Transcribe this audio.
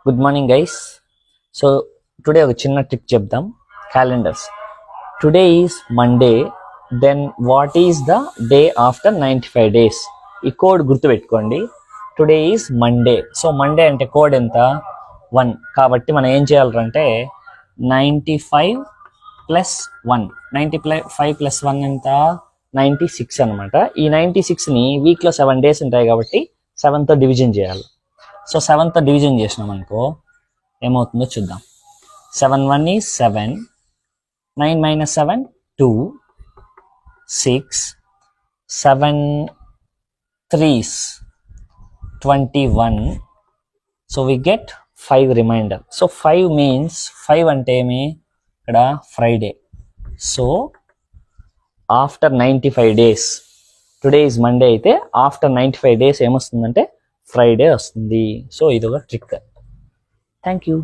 Good morning guys. So today ఒక చిన్న trick చెప్దాం. Calendars. Today is Monday, then what is the day after 95 days? ఈ code గుర్తుపెట్టుకోండి. Today is Monday. So Monday అంటే code ఎంత? 1. కాబట్టి మనం ఏం చేయాలంటే 95 + 1. 95 + 1 ఎంత? 96 అనమాట. ఈ 96ని వీక్లో 7 days ఉంటాయి కాబట్టి 7తో డివిజన్ చేయాలి. సో 7తో డివిజన్ చేసినాం అనుకో ఏమవుతుందో చూద్దాం. 7 1 is 7, 9 - 7 2, 6, 7 3s 21. So we get 5 reminder. So 5 means 5 అంటే ఏమి? ఇక్కడ Friday. So after 95 days, today is Monday అయితే ఆఫ్టర్ 95 days ఏమొస్తుందంటే ఫ్రైడే వస్తుంది. సో ఇది ఒక ట్రిక్. Thank you.